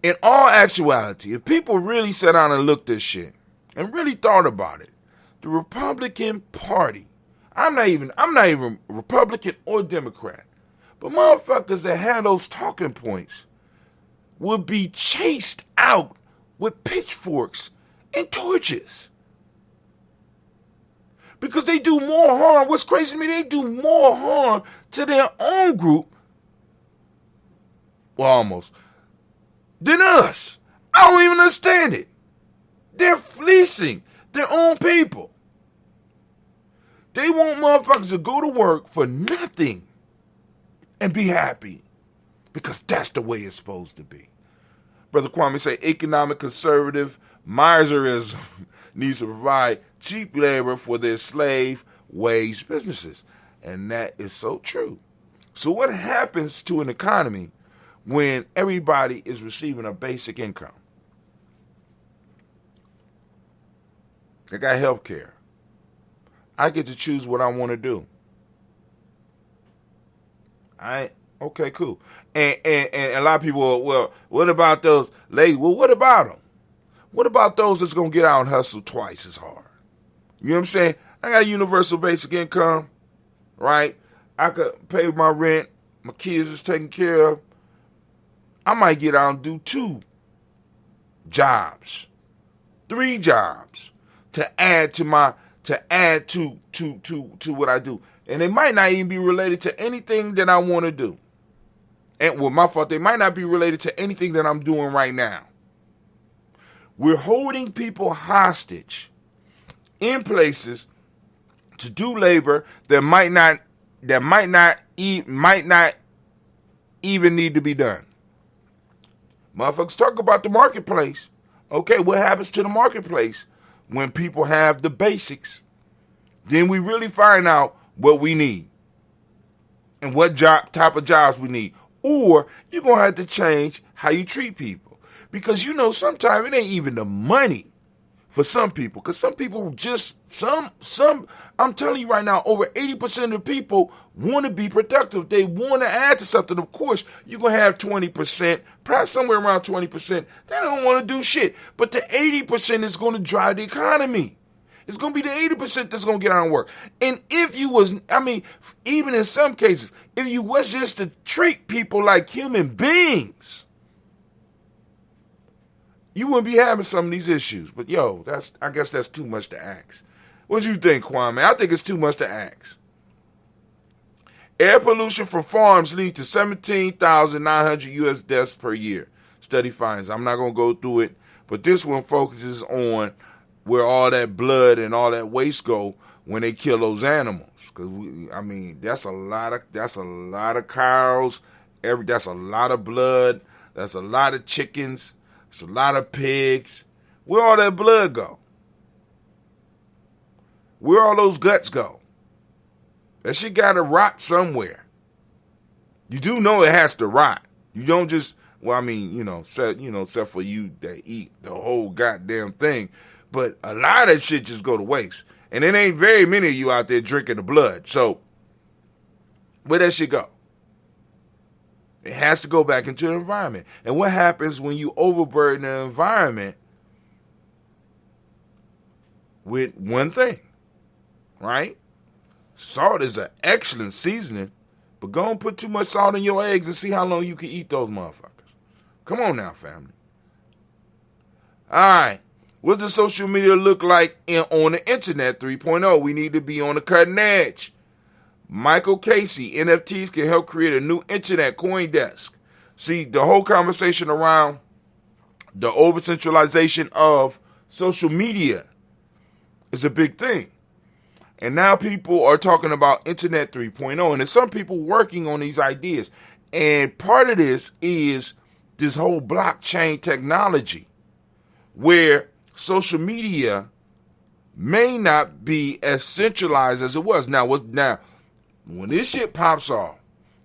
in all actuality, if people really sat down and looked at shit and really thought about it, the Republican Party, I'm not even Republican or Democrat, but motherfuckers that had those talking points would be chased out with pitchforks and torches. Because they do more harm. What's crazy to me, they do more harm to their own group, well, almost, than us. I don't even understand it. They're fleecing their own people. They want motherfuckers to go to work for nothing and be happy, because that's the way it's supposed to be. Brother Kwame say economic conservative miserism needs to provide cheap labor for their slave wage businesses. And that is so true. So what happens to an economy when everybody is receiving a basic income? I got health care. I get to choose what I want to do. Okay, cool. And a lot of people, well, what about those ladies? Well, what about them? What about those that's going to get out and hustle twice as hard? You know what I'm saying? I got a universal basic income, right? I could pay my rent. My kids is taken care of. I might get out and do 2 jobs, 3 jobs to add to what I do. And it might not even be related to anything that I want to do. And well, my fault, they might not be related to anything that I'm doing right now. We're holding people hostage in places to do labor that might not even need to be done. Motherfuckers talk about the marketplace. Okay, what happens to the marketplace when people have the basics? Then we really find out what we need and what type of jobs we need. Or you're going to have to change how you treat people. Because, sometimes it ain't even the money for some people. Because some people just, I'm telling you right now, over 80% of the people want to be productive. They want to add to something. Of course, you're going to have 20%, perhaps somewhere around 20%. They don't want to do shit. But the 80% is going to drive the economy. It's going to be the 80% that's going to get out and work. And if you was, even in some cases, if you was just to treat people like human beings, you wouldn't be having some of these issues. But I guess that's too much to ask. What do you think, Kwame? I think it's too much to ask. Air pollution from farms leads to 17,900 U.S. deaths per year. Study finds. I'm not going to go through it. But this one focuses on where all that blood and all that waste go when they kill those animals. Because that's a lot of cows. That's a lot of blood. That's a lot of chickens. It's a lot of pigs. Where all that blood go? Where all those guts go? That shit gotta rot somewhere. You do know it has to rot. You don't just, except for you that eat the whole goddamn thing. But a lot of that shit just go to waste. And it ain't very many of you out there drinking the blood. So, where that shit go? It has to go back into the environment. And what happens when you overburden the environment with one thing, right? Salt is an excellent seasoning, but go and put too much salt in your eggs and see how long you can eat those motherfuckers. Come on now, family. All right. What does social media look like on the internet 3.0? We need to be on the cutting edge. Michael Casey, NFTs can help create a new internet coin desk. See, the whole conversation around the over-centralization of social media is a big thing. And now people are talking about Internet 3.0, and there's some people working on these ideas. And part of this is this whole blockchain technology, where social media may not be as centralized as it was. Now, when this shit pops off,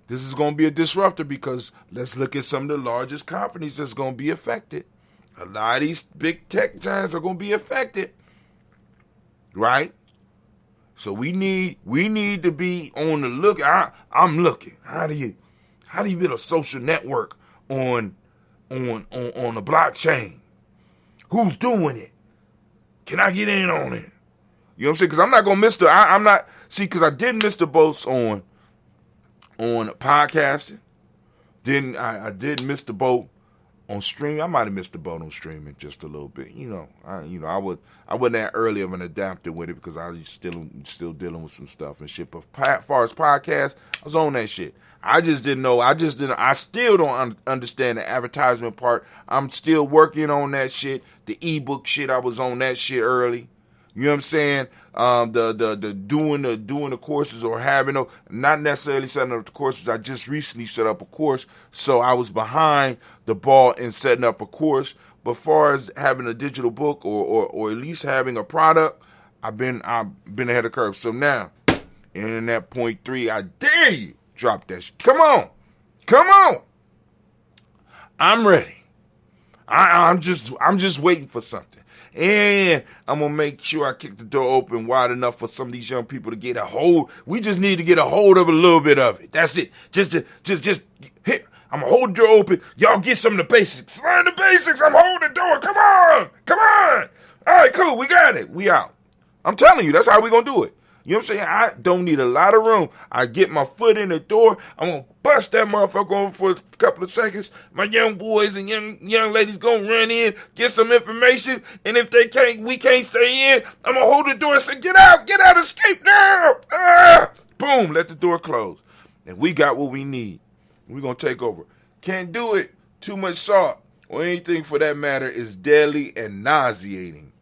this is going to be a disruptor, because let's look at some of the largest companies that's going to be affected. A lot of these big tech giants are going to be affected, right? So we need to be on the look. I'm looking. How do you build a social network on the blockchain? Who's doing it? Can I get in on it? You know what I'm saying? Because I'm not gonna miss because I didn't miss the boats on podcasting. Then I did miss the boat on streaming. I might have missed the boat on streaming just a little bit. I wasn't that early of an adapter with it, because I was still dealing with some stuff and shit. But as far as podcasts, I was on that shit. I just didn't know. I still don't understand the advertisement part. I'm still working on that shit. The ebook shit, I was on that shit early. You know what I'm saying? The doing the courses, or having not necessarily setting up the courses. I just recently set up a course, so I was behind the ball in setting up a course. But far as having a digital book or at least having a product, I've been ahead of the curve. So now, Internet point 3, I dare you, drop that shit. Come on. I'm ready. I'm just waiting for something. And I'm going to make sure I kick the door open wide enough for some of these young people to get a hold. We just need to get a hold of a little bit of it. That's it. Just hit. I'm going to hold the door open. Y'all get some of the basics. Learn the basics. I'm holding the door. Come on. All right, cool. We got it. We out. I'm telling you, that's how we going to do it. You know what I'm saying? I don't need a lot of room. I get my foot in the door. I'm going to bust that motherfucker over for a couple of seconds. My young boys and young ladies going to run in, get some information. And if we can't stay in, I'm going to hold the door and say, get out, escape now. Boom, let the door close. And we got what we need. We're going to take over. Can't do it. Too much salt or anything for that matter is deadly and nauseating.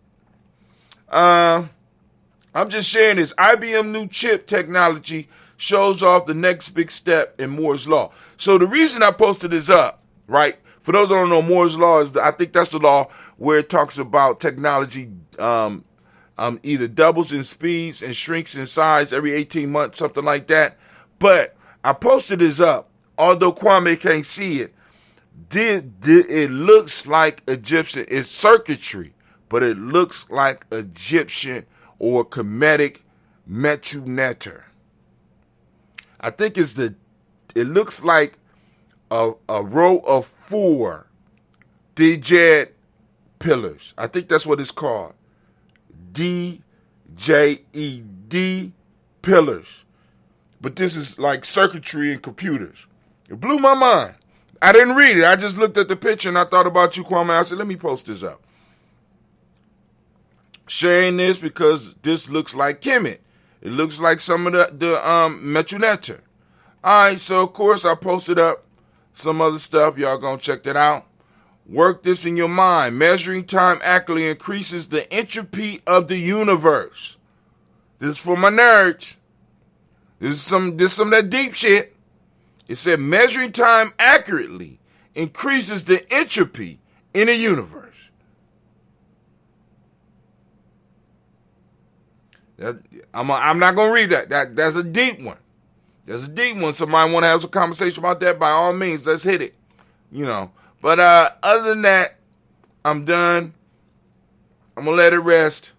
I'm just sharing this. IBM new chip technology shows off the next big step in Moore's Law. So the reason I posted this up, right? For those that don't know, Moore's Law is, I think that's the law where it talks about technology either doubles in speeds and shrinks in size every 18 months, something like that. But I posted this up, although Kwame can't see it. It looks like Egyptian. It's circuitry, but it looks like Egyptian or Kemetic metronetter. I think it looks like a row of 4 DJed pillars. I think that's what it's called. DJED pillars. But this is like circuitry and computers. It blew my mind. I didn't read it. I just looked at the picture and I thought about you, Kwame. I said, let me post this up. Sharing this because this looks like Kemet. It looks like some of the metronetter. All right, so of course I posted up some other stuff. Y'all gonna check that out. Work this in your mind. Measuring time accurately increases the entropy of the universe. This is for my nerds. This is some of that deep shit. It said measuring time accurately increases the entropy in the universe. I'm not going to read that. That's a deep one. That's a deep one. Somebody want to have some conversation about that, by all means, let's hit it. But other than that, I'm done. I'm going to let it rest.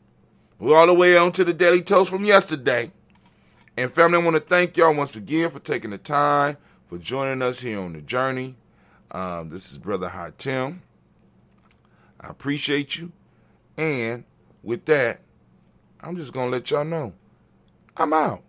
We're all the way on to the Daily Toast from yesterday. And family, I want to thank y'all once again for taking the time, for joining us here on the journey. This is Brother Hot Tim. I appreciate you. And with that, I'm just going to let y'all know I'm out.